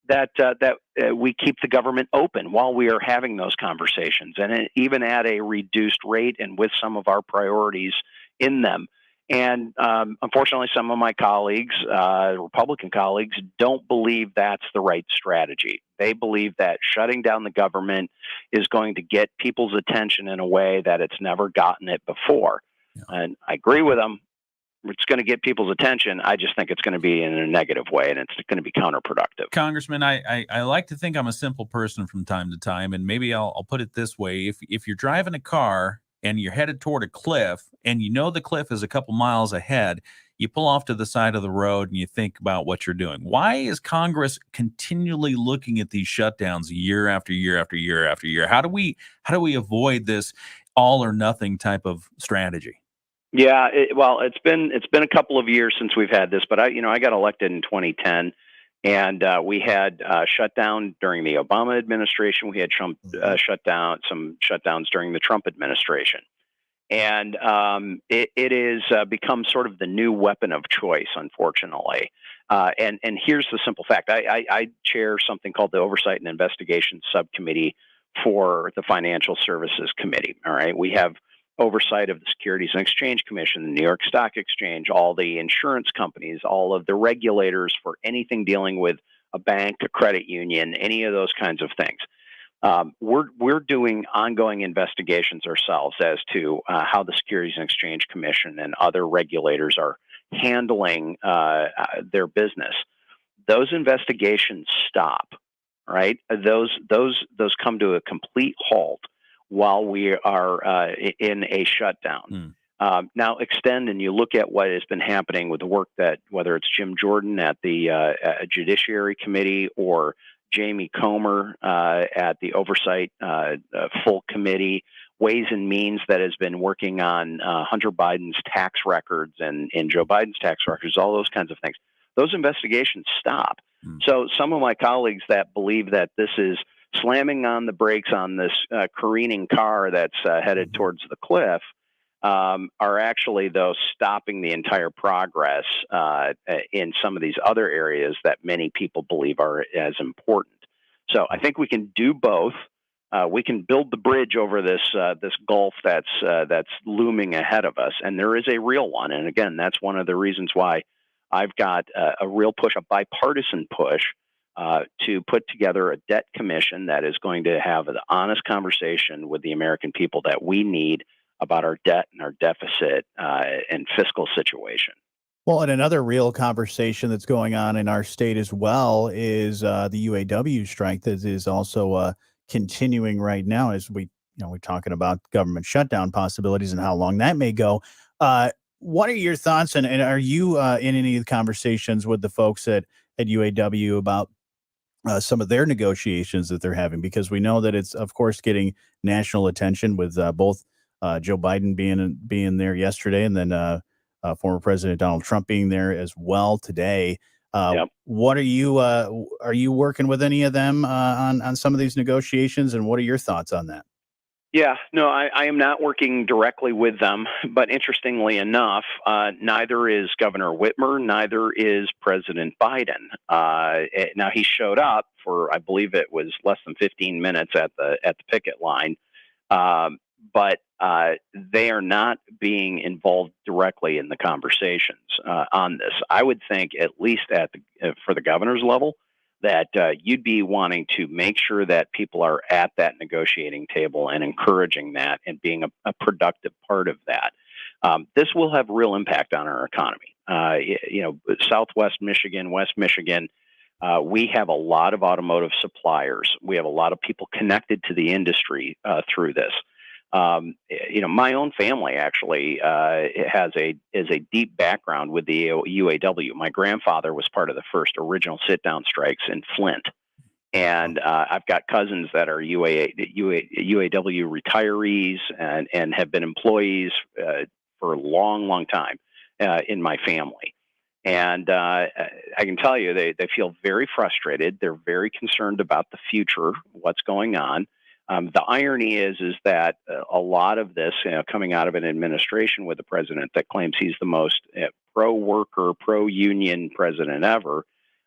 That we keep the government open while we are having those conversations, and even at a reduced rate and with some of our priorities in them. And unfortunately, some of my colleagues, Republican colleagues, don't believe that's the right strategy. They believe that shutting down the government is going to get people's attention in a way that it's never gotten it before. Yeah. And I agree with them. It's going to get people's attention. I just think it's going to be in a negative way, and it's going to be counterproductive. Congressman, I like to think I'm a simple person from time to time, and maybe I'll put it this way. If you're driving a car and you're headed toward a cliff and you know the cliff is a couple miles ahead, you pull off to the side of the road and you think about what you're doing. Why is Congress continually looking at these shutdowns year after year after year after year? How do we avoid this all or nothing type of strategy? Yeah, it's been a couple of years since we've had this, but I got elected in 2010, and we had shutdown during the Obama administration. We had some shutdowns during the Trump administration, and it is become sort of the new weapon of choice, unfortunately. And here's the simple fact: I chair something called the Oversight and Investigation Subcommittee for the Financial Services Committee. All right, we have oversight of the Securities and Exchange Commission, the New York Stock Exchange, all the insurance companies, all of the regulators for anything dealing with a bank, a credit union, any of those kinds of things. We're doing ongoing investigations ourselves as to how the Securities and Exchange Commission and other regulators are handling their business. Those investigations stop, right? Those come to a complete halt while we are in a shutdown. Now extend and you look at what has been happening with the work that, whether it's Jim Jordan at the Judiciary Committee or Jamie Comer at the Oversight Full Committee, Ways and Means that has been working on Hunter Biden's tax records and Joe Biden's tax records, all those kinds of things. Those investigations stop. So some of my colleagues that believe that this is slamming on the brakes on this careening car that's headed towards the cliff are actually, though, stopping the entire progress in some of these other areas that many people believe are as important. So I think we can do both. We can build the bridge over this gulf that's looming ahead of us, and there is a real one. And again, that's one of the reasons why I've got a real push, a bipartisan push, to put together a debt commission that is going to have an honest conversation with the American people that we need about our debt and our deficit and fiscal situation. Well, and another real conversation that's going on in our state as well is the UAW strike that is also continuing right now as we're talking about government shutdown possibilities and how long that may go. What are your thoughts, and are you in any of the conversations with the folks at UAW about some of their negotiations that they're having? Because we know that it's, of course, getting national attention with both Joe Biden being there yesterday, and then former President Donald Trump being there as well today. Yep. What are you working with any of them on some of these negotiations, and what are your thoughts on that? Yeah, no, I am not working directly with them, but interestingly enough, neither is Governor Whitmer, neither is President Biden. Now he showed up for, I believe it was less than 15 minutes at the picket line, but they are not being involved directly in the conversations on this. I would think, at least for the governor's level, that you'd be wanting to make sure that people are at that negotiating table and encouraging that and being a productive part of that. This will have real impact on our economy. Southwest Michigan, West Michigan, we have a lot of automotive suppliers. We have a lot of people connected to the industry through this. My own family actually is a deep background with the UAW. My grandfather was part of the first original sit-down strikes in Flint, and I've got cousins that are UAW retirees and have been employees for a long, long time in my family. And I can tell you, they feel very frustrated. They're very concerned about the future, what's going on. The irony is that a lot of this, coming out of an administration with a president that claims he's the most pro-worker, pro-union president ever,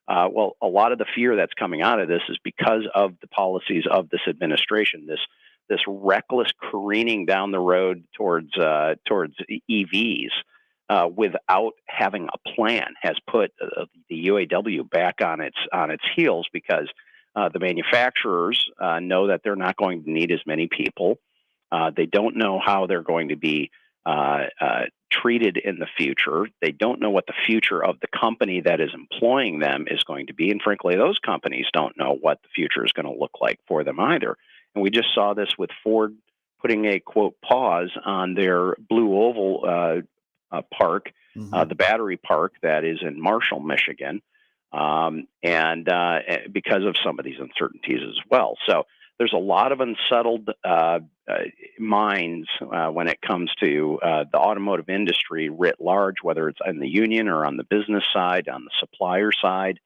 a lot of the fear that's coming out of this is because of the policies of this administration. This reckless careening down the road towards EVs without having a plan has put the UAW back on its heels, because the manufacturers know that they're not going to need as many people. They don't know how they're going to be treated in the future. They don't know what the future of the company that is employing them is going to be. And frankly, those companies don't know what the future is going to look like for them either. And we just saw this with Ford putting a, quote, pause on their Blue Oval park, the battery park that is in Marshall, Michigan. And because of some of these uncertainties as well. So there's a lot of unsettled minds when it comes to the automotive industry writ large, whether it's in the union or on the business side, on the supplier side.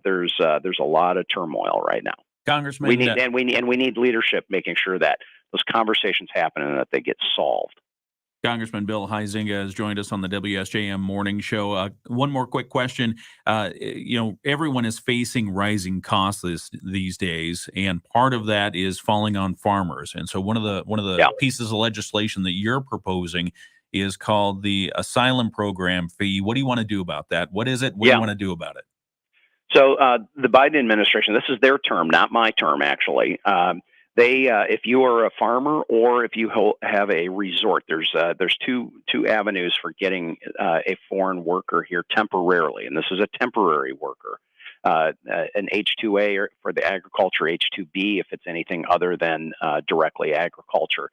There's a lot of turmoil right now. Congressman, we need leadership making sure that those conversations happen and that they get solved. Congressman Bill Huizenga has joined us on the WSJM Morning Show. One more quick question. Everyone is facing rising costs these days, and part of that is falling on farmers. And so one of the pieces of legislation that you're proposing is called the Asylum Program Fee. What do you want to do about that? What is it? What do you want to do about it? So the Biden administration, this is their term, not my term, actually. If you are a farmer or if you have a resort, there's two avenues for getting a foreign worker here temporarily, and this is a temporary worker, an H-2A for the agriculture, H-2B if it's anything other than directly agriculture.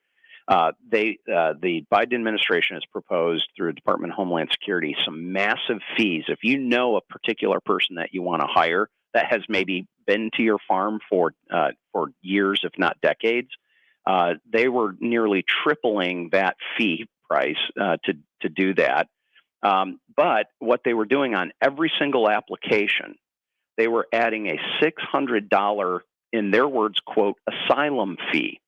The Biden administration has proposed through the Department of Homeland Security some massive fees. If you know a particular person that you want to hire that has maybe been to your farm for years, if not decades, they were nearly tripling that fee price to do that. But what they were doing on every single application, they were adding a $600, in their words, quote, asylum fee.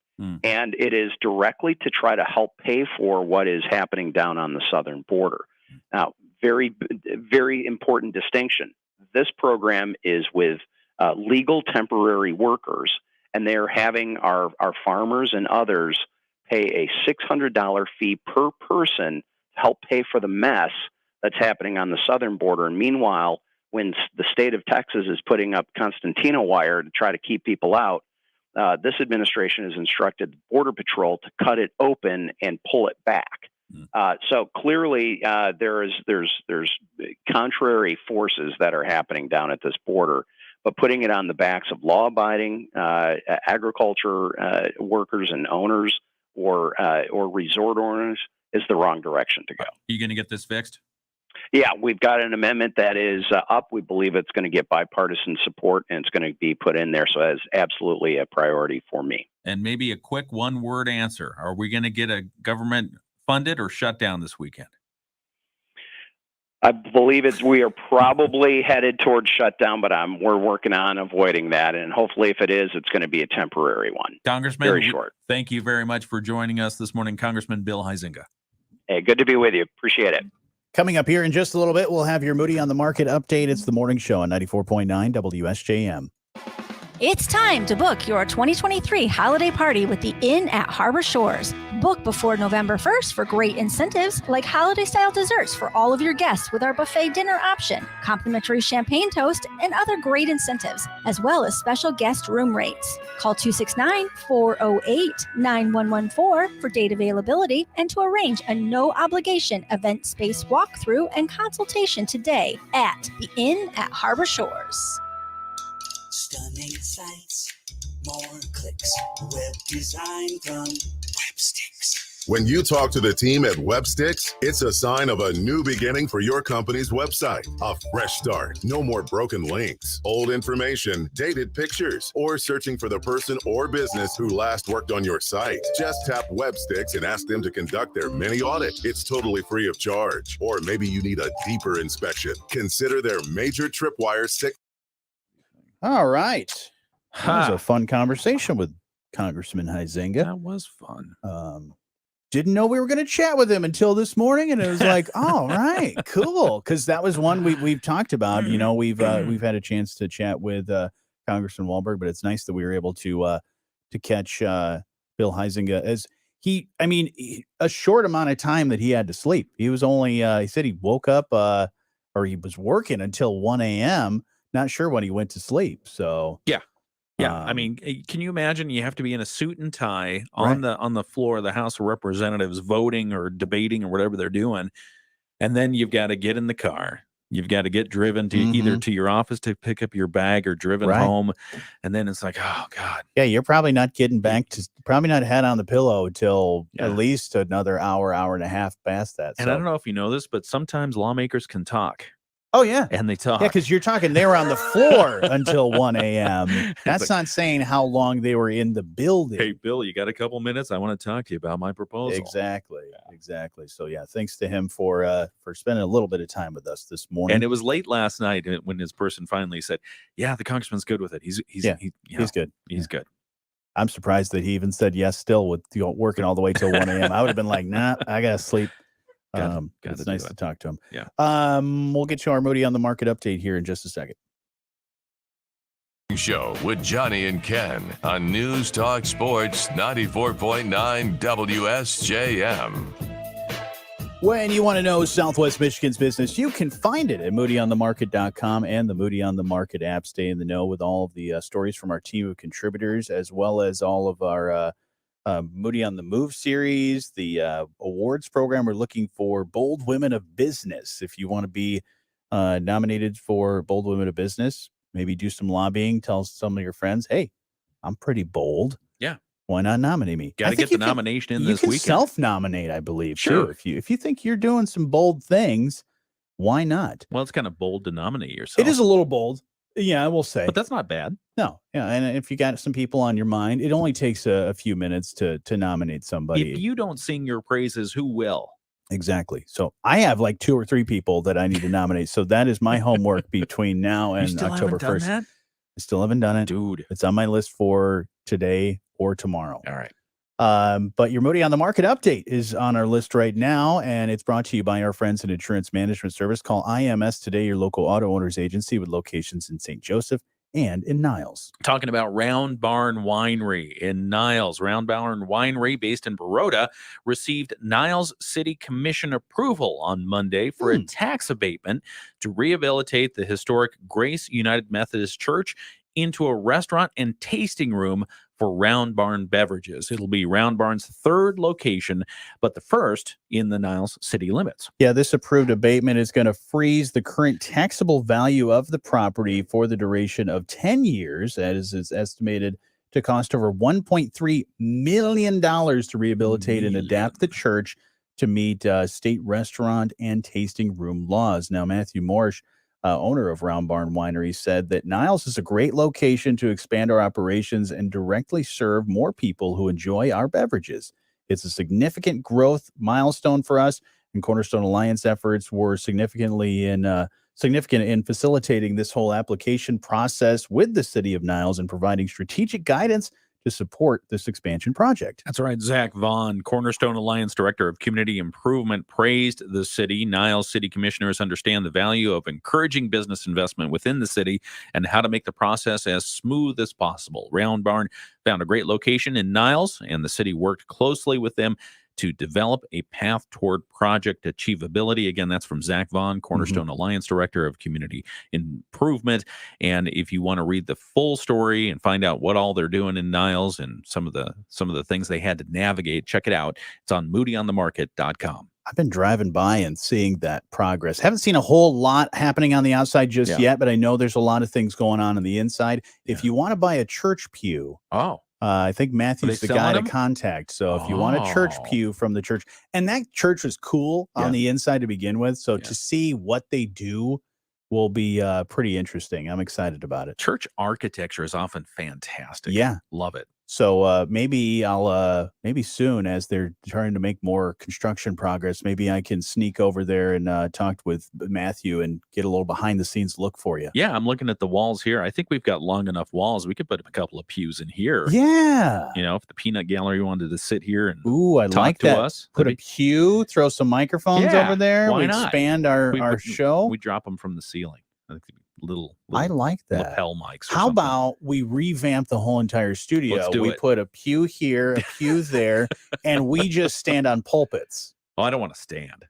And it is directly to try to help pay for what is happening down on the southern border. Now, very, very important distinction. This program is with legal temporary workers, and they're having our farmers and others pay a $600 fee per person to help pay for the mess that's happening on the southern border. And meanwhile, when the state of Texas is putting up Constantino wire to try to keep people out, this administration has instructed Border Patrol to cut it open and pull it back. So clearly, there's contrary forces that are happening down at this border, but putting it on the backs of law-abiding agriculture workers and owners or resort owners is the wrong direction to go. Are you going to get this fixed? Yeah, we've got an amendment that is up. We believe it's going to get bipartisan support, and it's going to be put in there. So that is absolutely a priority for me. And maybe a quick one-word answer. Are we going to get a government funded or shut down this weekend? I believe we are probably headed towards shutdown, but we're working on avoiding that. And hopefully, if it is, it's going to be a temporary one. Congressman, very short. Thank you very much for joining us this morning, Congressman Bill Huizenga. Hey, good to be with you. Appreciate it. Coming up here in just a little bit, we'll have your Moody on the Market update. It's the morning show on 94.9 WSJM. It's time to book your 2023 holiday party with the Inn at Harbor Shores. Book before November 1st for great incentives like holiday-style desserts for all of your guests with our buffet dinner option, complimentary champagne toast, and other great incentives, as well as special guest room rates. Call 269-408-9114 for date availability and to arrange a no-obligation event space walkthrough and consultation today at the Inn at Harbor Shores. Stunning sights, more clicks, web design from Websticks. When you talk to the team at Websticks, it's a sign of a new beginning for your company's website. A fresh start. No more broken links, old information, dated pictures, or searching for the person or business who last worked on your site. Just tap Websticks and ask them to conduct their mini audit. It's totally free of charge. Or maybe you need a deeper inspection. Consider their major tripwire 6. All right. That was a fun conversation with Congressman Huizenga. That was fun. Didn't know we were going to chat with him until this morning, and it was like, all right, cool. Because that was one we've talked about. You know, we've had a chance to chat with Congressman Wahlberg, but it's nice that we were able to catch Bill Huizenga as a short amount of time that he had to sleep. He was only he said he woke up or he was working until 1 a.m. Not sure when he went to sleep. So yeah. I mean, can you imagine? You have to be in a suit and tie on the floor of the House of Representatives, voting or debating or whatever they're doing, and then you've got to get in the car. You've got to get driven to either to your office to pick up your bag or driven home, and then it's like, oh God. Yeah, you're probably not getting back to probably not head on the pillow till at least another hour and a half past that. And I don't know if you know this, but sometimes lawmakers can talk. Oh, yeah. And they talk. Yeah, because you're talking they were on the floor until 1 a.m. That's not saying how long they were in the building. Hey, Bill, you got a couple minutes? I want to talk to you about my proposal. Exactly. So, yeah, thanks to him for spending a little bit of time with us this morning. And it was late last night when his person finally said, yeah, the congressman's good with it. He's good. He's good. I'm surprised that he even said yes still with working all the way till 1 a.m. I would have been like, nah, I got to sleep. It's nice to talk to him. Yeah. We'll get you our Moody on the Market update here in just a second. Show with Jonny and Ken on News Talk Sports 94.9 WSJM. When you want to know Southwest Michigan's business, you can find it at moodyonthemarket.com and the Moody on the Market app. Stay in the know with all of the stories from our team of contributors, as well as all of our Moody on the Move series, the awards program. We're looking for Bold Women of Business. If you want to be nominated for Bold Women of Business, maybe do some lobbying, tell some of your friends, hey, I'm pretty bold. Yeah. Why not nominate me? Got to get the nomination in this weekend. You can self-nominate, I believe, sure. too. If you think you're doing some bold things, why not? Well, it's kind of bold to nominate yourself. It is a little bold. Yeah, I will say. But that's not bad. No. Yeah. And if you got some people on your mind, it only takes a few minutes to nominate somebody. If you don't sing your praises, who will? Exactly. So I have like 2 or 3 people that I need to nominate. So that is my homework between now and October 1st. That? I still haven't done it. Dude. It's on my list for today or tomorrow. All right. But your Moody on the Market update is on our list right now, and it's brought to you by our friends at Insurance Management Service. Call IMS today, your local auto owners agency with locations in St. Joseph and in Niles. Talking about Round Barn Winery in Niles. Round Barn Winery, based in Baroda, received Niles City Commission approval on Monday for a tax abatement to rehabilitate the historic Grace United Methodist Church into a restaurant and tasting room for Round Barn beverages. It'll be Round Barn's 3rd location, but the first in the Niles city limits. Yeah, this approved abatement is going to freeze the current taxable value of the property for the duration of 10 years, as is estimated to cost over $1.3 million to rehabilitate and adapt the church to meet state restaurant and tasting room laws. Now, Matthew Morsch, owner of Round Barn Winery, said that Niles is a great location to expand our operations and directly serve more people who enjoy our beverages. It's a significant growth milestone for us, and Cornerstone Alliance efforts were significant in facilitating this whole application process with the city of Niles and providing strategic guidance to support this expansion project. That's right. Zach Vaughn, Cornerstone Alliance Director of Community Improvement, praised the city. Niles City Commissioners understand the value of encouraging business investment within the city and how to make the process as smooth as possible. Round Barn found a great location in Niles, and the city worked closely with them to develop a path toward project achievability. Again, that's from Zach Vaughn, Cornerstone Alliance Director of Community Improvement. And if you want to read the full story and find out what all they're doing in Niles and some of the things they had to navigate, check it out. It's on moodyonthemarket.com. I've been driving by and seeing that progress. Haven't seen a whole lot happening on the outside just yet, but I know there's a lot of things going on the inside. If you want to buy a church pew, I think Matthew's the guy to contact. So if you want a church pew from the church, and that church was cool on the inside to begin with. So to see what they do will be pretty interesting. I'm excited about it. Church architecture is often fantastic. Yeah. Love it. So maybe I'll maybe soon, as they're trying to make more construction progress, maybe I can sneak over there and talk with Matthew and get a little behind the scenes look for you. Yeah, I'm looking at the walls here. I think we've got long enough walls. We could put a couple of pews in here. Yeah. You know, if the peanut gallery wanted to sit here and I talk like to that. us. Put a pew, throw some microphones over there. Why We not? expand our show. We drop them from the ceiling. I think little I like that. lapel mics. How about we revamp the whole entire studio? Let's do we it. put a pew here, a pew there, and we just stand on pulpits. Oh, I don't want to stand.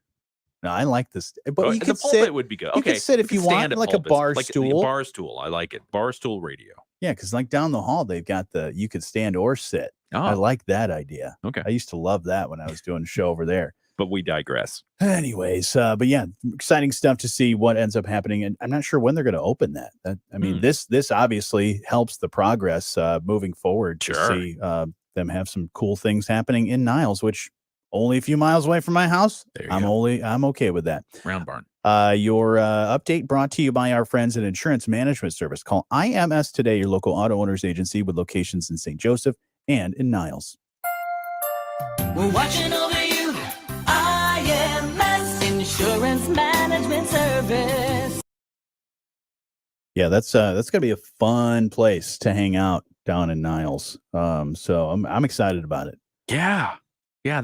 No, I like this. But Oh, you the could pulpit sit. would be good. You Okay, could sit we if you could want, stand at like a pulpits. bar Like stool. bar stool. I like it. Bar stool radio. Yeah, because like down the hall, they've got you could stand or sit. I like that idea. Okay. I used to love that when I was doing a show over there. But we digress. Anyways, but yeah, exciting stuff to see what ends up happening. And I'm not sure when they're going to open that. I mean, this obviously helps the progress moving forward to see them have some cool things happening in Niles, which only a few miles away from my house. I'm okay with that. Round Barn. Your update brought to you by our friends at Insurance Management Service. Call IMS today, your local auto owners agency with locations in St. Joseph and in Niles. We're watching over you. IMS Insurance Management Service. Yeah, that's gonna be a fun place to hang out down in Niles. So I'm excited about it. Yeah. Yeah.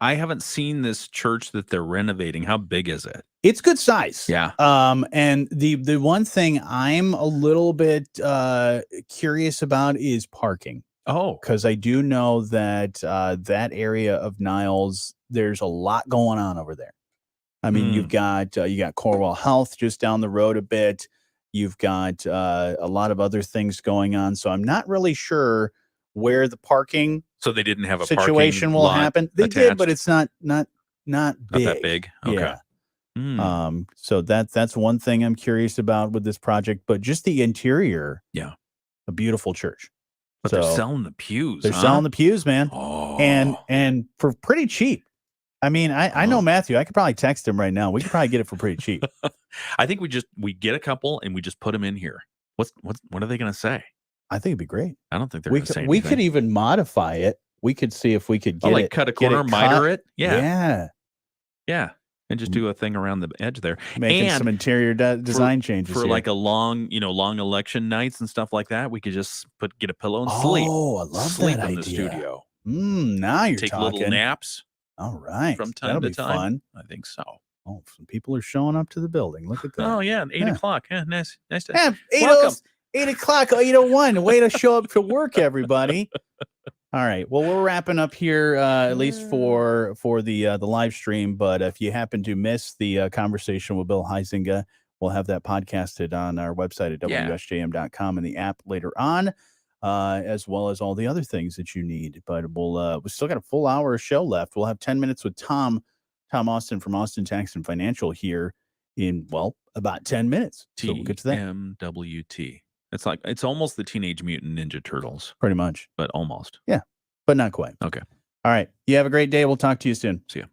I haven't seen this church that they're renovating. How big is it? It's good size. Yeah. And the one thing I'm a little bit curious about is parking. Oh, because I do know that that area of Niles, there's a lot going on over there. I mean, you got Cornwall Health just down the road a bit. You've got a lot of other things going on. So I'm not really sure where the parking So they didn't have a situation parking will lot happen. They did, attached? but it's not big. Not that big. Okay. Yeah. Hmm. So that's one thing I'm curious about with this project, but just the interior. Yeah. A beautiful church. But they're selling the pews. They're selling the pews, man. Oh. And for pretty cheap. I mean, I know Matthew. I could probably text him right now. We could probably get it for pretty cheap. I think we get a couple and we just put them in here. What are they going to say? I think it'd be great. I don't think they're going to say anything. We could even modify it. We could see if we could get cut a corner, miter it. Yeah. Yeah. Yeah. And just do a thing around the edge there. Making and some interior design changes for here. like a long election nights and stuff like that. We could just get a pillow and sleep. Oh, I love sleep that in the idea. studio. Now you're Take talking. little naps. All right. From time That'll to be time. fun. I think so. Oh, some people are showing up to the building. Look at that. Oh yeah, 8 o'clock. Yeah, nice to Yeah, welcome. 8 o'clock, 8:01. Way to show up to work, everybody. All right. Well, we're wrapping up here, at least for the live stream. But if you happen to miss the conversation with Bill Huizinga, we'll have that podcasted on our website at WSJM.com and the app later on, as well as all the other things that you need. But we still got a full hour of show left. We'll have 10 minutes with Tom Austin from Austin Tax and Financial here in, about 10 minutes. So we'll get to that. TMWT. It's almost the Teenage Mutant Ninja Turtles. Pretty much. But almost. Yeah, but not quite. Okay. All right. You have a great day. We'll talk to you soon. See ya.